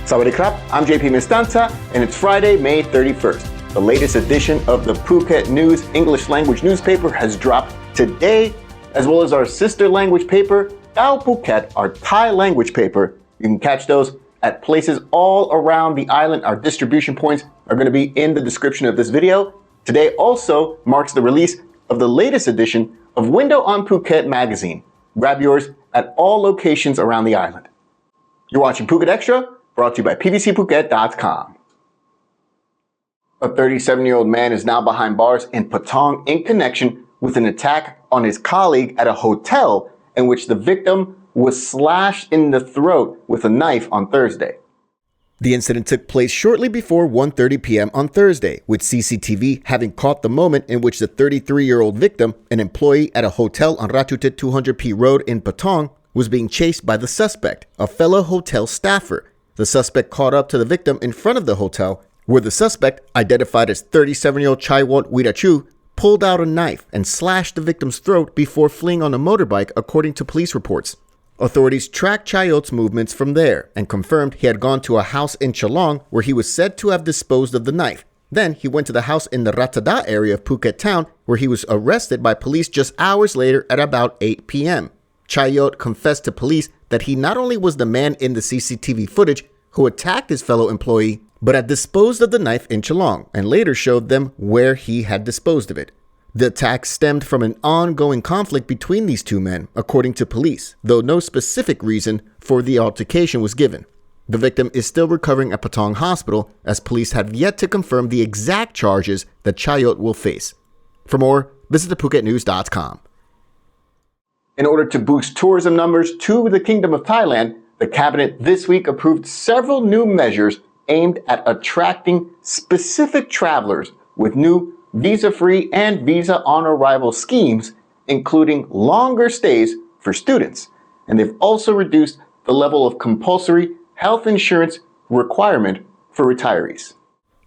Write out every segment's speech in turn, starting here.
Sawadee krap, I'm JP Mestanza, and it's Friday, May 31st. The latest edition of the Phuket News English language newspaper has dropped today, as well as our sister language paper, Dao Phuket, our Thai language paper. You can catch those at places all around the island. Our distribution points are going to be in the description of this video. Today also marks the release of the latest edition of Window on Phuket magazine. Grab yours at all locations around the island. You're watching Phuket Extra, brought to you by pvcphuket.com. A 37-year-old man is now behind bars in Patong in connection with an attack on his colleague at a hotel in which the victim was slashed in the throat with a knife on Thursday. The incident took place shortly before 1:30 p.m. on Thursday, with CCTV having caught the moment in which the 33-year-old victim, an employee at a hotel on Ratutit 200p Road in Patong, was being chased by the suspect, a fellow hotel staffer. The suspect caught up to the victim in front of the hotel, where the suspect, identified as 37-year-old Chaiwon Wirachu, pulled out a knife and slashed the victim's throat before fleeing on a motorbike, according to police reports. Authorities tracked Chayot's movements from there and confirmed he had gone to a house in Chalong where he was said to have disposed of the knife. Then he went to the house in the Ratada area of Phuket town where he was arrested by police just hours later at about 8 p.m. Chayot confessed to police that he not only was the man in the CCTV footage who attacked his fellow employee, but had disposed of the knife in Chalong and later showed them where he had disposed of it. The attack stemmed from an ongoing conflict between these two men, according to police, though no specific reason for the altercation was given. The victim is still recovering at Patong Hospital, as police have yet to confirm the exact charges that Chayot will face. For more, visit thephuket.news.com. In order to boost tourism numbers to the Kingdom of Thailand, the cabinet this week approved several new measures aimed at attracting specific travelers with new visa-free and visa-on-arrival schemes, including longer stays for students. And they've also reduced the level of compulsory health insurance requirement for retirees.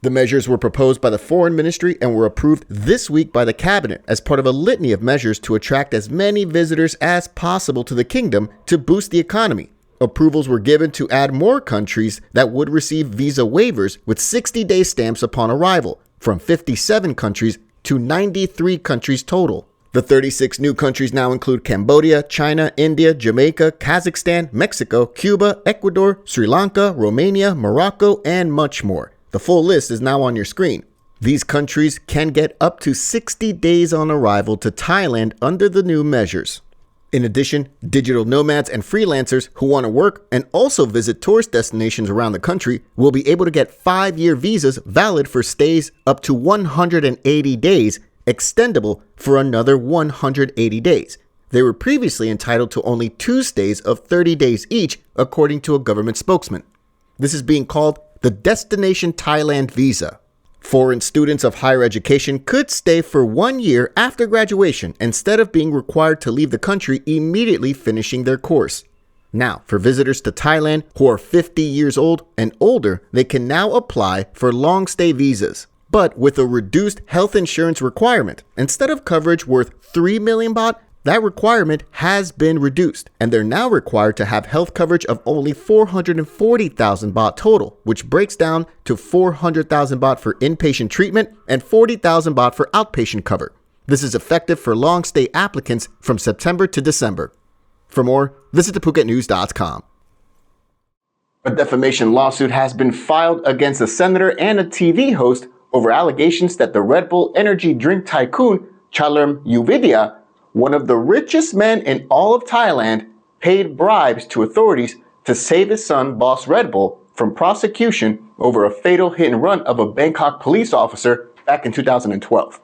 The measures were proposed by the Foreign Ministry and were approved this week by the cabinet as part of a litany of measures to attract as many visitors as possible to the kingdom to boost the economy. Approvals were given to add more countries that would receive visa waivers with 60-day stamps upon arrival, from 57 countries to 93 countries total. The 36 new countries now include Cambodia, China, India, Jamaica, Kazakhstan, Mexico, Cuba, Ecuador, Sri Lanka, Romania, Morocco, and much more. The full list is now on your screen. These countries can get up to 60 days on arrival to Thailand under the new measures. In addition, digital nomads and freelancers who want to work and also visit tourist destinations around the country will be able to get 5-year visas valid for stays up to 180 days, extendable for another 180 days. They were previously entitled to only 2 stays of 30 days each, according to a government spokesman. This is being called the Destination Thailand Visa. Foreign students of higher education could stay for 1 year after graduation instead of being required to leave the country immediately finishing their course. Now, for visitors to Thailand who are 50 years old and older, they can now apply for long stay visas, but with a reduced health insurance requirement. Instead of coverage worth 3 million baht, that requirement has been reduced, and they're now required to have health coverage of only 440,000 baht total, which breaks down to 400,000 baht for inpatient treatment and 40,000 baht for outpatient cover. This is effective for long stay applicants from September to December. For more, visit thephuket.news.com. A defamation lawsuit has been filed against a senator and a TV host over allegations that the Red Bull energy drink tycoon, Chalerm Yuvidya, one of the richest men in all of Thailand, paid bribes to authorities to save his son, Boss Red Bull, from prosecution over a fatal hit and run of a Bangkok police officer back in 2012.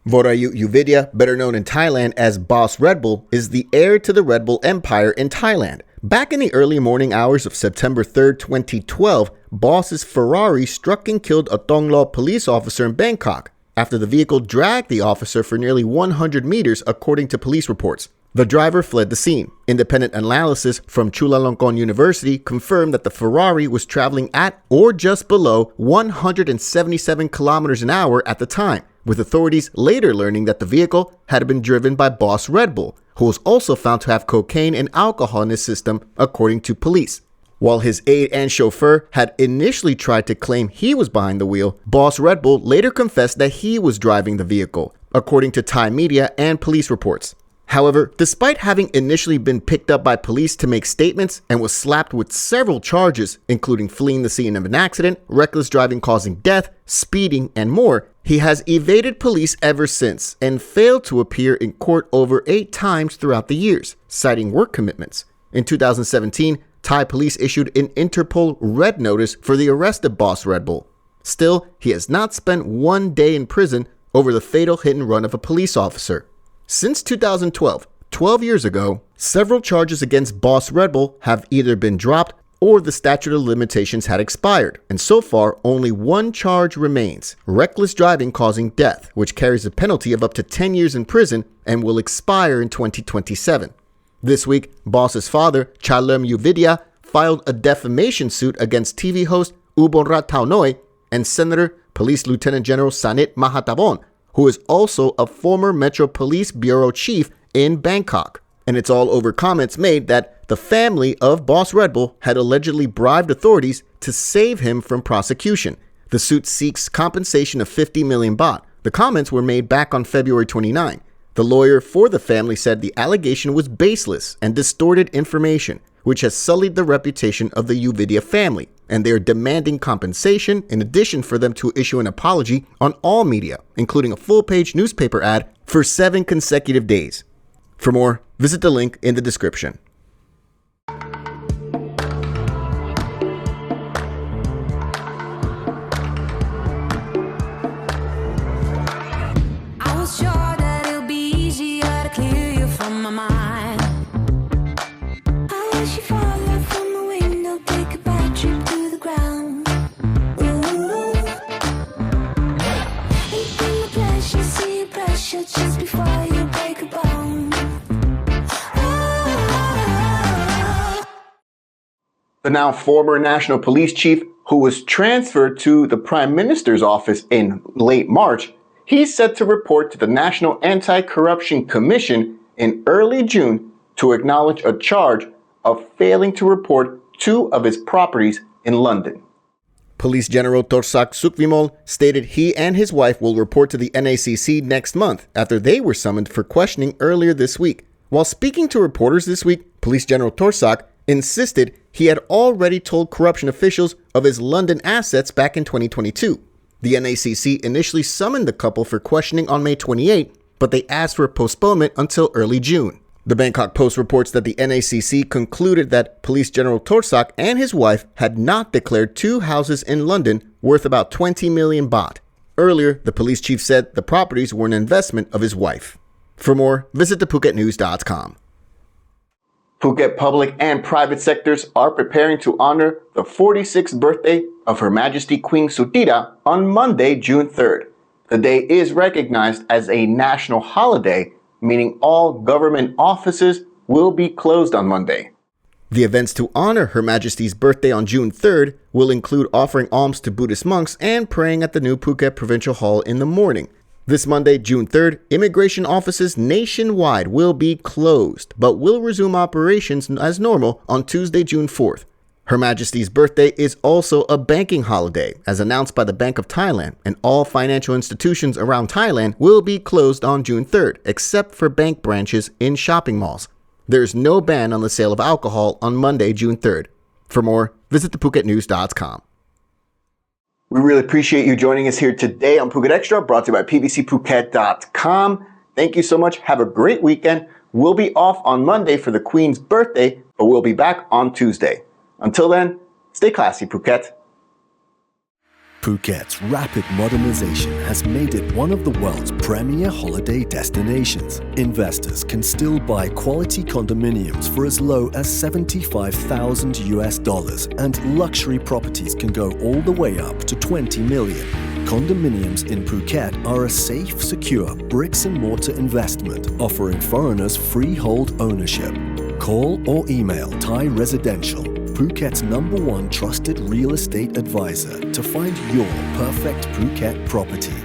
Vorayu Yuvidya, better known in Thailand as Boss Red Bull, is the heir to the Red Bull empire in Thailand. Back in the early morning hours of September 3, 2012, Boss's Ferrari struck and killed a Thonglo police officer in Bangkok after the vehicle dragged the officer for nearly 100 meters, according to police reports. The driver fled the scene. Independent analysis from Chulalongkorn University confirmed that the Ferrari was traveling at or just below 177 kilometers an hour at the time, with authorities later learning that the vehicle had been driven by Boss Red Bull, who was also found to have cocaine and alcohol in his system, according to police. While his aide and chauffeur had initially tried to claim he was behind the wheel, Boss Red Bull later confessed that he was driving the vehicle, according to Thai media and police reports. However, despite having initially been picked up by police to make statements and was slapped with several charges, including fleeing the scene of an accident, reckless driving causing death, speeding, and more, he has evaded police ever since and failed to appear in court over 8 times throughout the years, citing work commitments. In 2017, Thai police issued an Interpol red notice for the arrest of Boss Red Bull. Still, he has not spent 1 day in prison over the fatal hit and run of a police officer. Since 2012, 12 years ago, several charges against Boss Red Bull have either been dropped or the statute of limitations had expired, and so far only 1 charge remains: reckless driving causing death, which carries a penalty of up to 10 years in prison and will expire in 2027. This week, Boss's father, Chalem Uvidya, filed a defamation suit against TV host Ubonrat Taunoi and Senator Police Lieutenant General Sanit Mahatavon, who is also a former Metro Police Bureau chief in Bangkok. And it's all over comments made that the family of Boss Red Bull had allegedly bribed authorities to save him from prosecution. The suit seeks compensation of 50 million baht. The comments were made back on February 29. The lawyer for the family said the allegation was baseless and distorted information, which has sullied the reputation of the Uvidya family, and they are demanding compensation in addition for them to issue an apology on all media, including a full-page newspaper ad for 7 consecutive days. For more, visit the link in the description. Just before you break a bone. The now former national police chief, who was transferred to the Prime Minister's office in late March, he's set to report to the National Anti-Corruption Commission in early June to acknowledge a charge of failing to report 2 of his properties in London. Police General Torsak Sukvimol stated he and his wife will report to the NACC next month after they were summoned for questioning earlier this week. While speaking to reporters this week, Police General Torsak insisted he had already told corruption officials of his London assets back in 2022. The NACC initially summoned the couple for questioning on May 28, but they asked for a postponement until early June. The Bangkok Post reports that the NACC concluded that Police General Torsak and his wife had not declared 2 houses in London worth about 20 million baht. Earlier, the police chief said the properties were an investment of his wife. For more, visit thephuket.news.com. Phuket public and private sectors are preparing to honor the 46th birthday of Her Majesty Queen Sutida on Monday, June 3rd. The day is recognized as a national holiday, meaning all government offices will be closed on Monday. The events to honor Her Majesty's birthday on June 3rd will include offering alms to Buddhist monks and praying at the new Phuket Provincial Hall in the morning. This Monday, June 3rd, immigration offices nationwide will be closed, but will resume operations as normal on Tuesday, June 4th. Her Majesty's birthday is also a banking holiday, as announced by the Bank of Thailand, and all financial institutions around Thailand will be closed on June 3rd, except for bank branches in shopping malls. There is no ban on the sale of alcohol on Monday, June 3rd. For more, visit thephuket.news.com. We really appreciate you joining us here today on Phuket Extra, brought to you by pbcphuket.com. Thank you so much. Have a great weekend. We'll be off on Monday for the Queen's birthday, but we'll be back on Tuesday. Until then, stay classy, Phuket. Phuket's rapid modernization has made it one of the world's premier holiday destinations. Investors can still buy quality condominiums for as low as $75,000 and luxury properties can go all the way up to 20 million. Condominiums in Phuket are a safe, secure bricks-and-mortar investment offering foreigners freehold ownership. Call or email Thai Residential, Phuket's #1 trusted real estate advisor, to find your perfect Phuket property.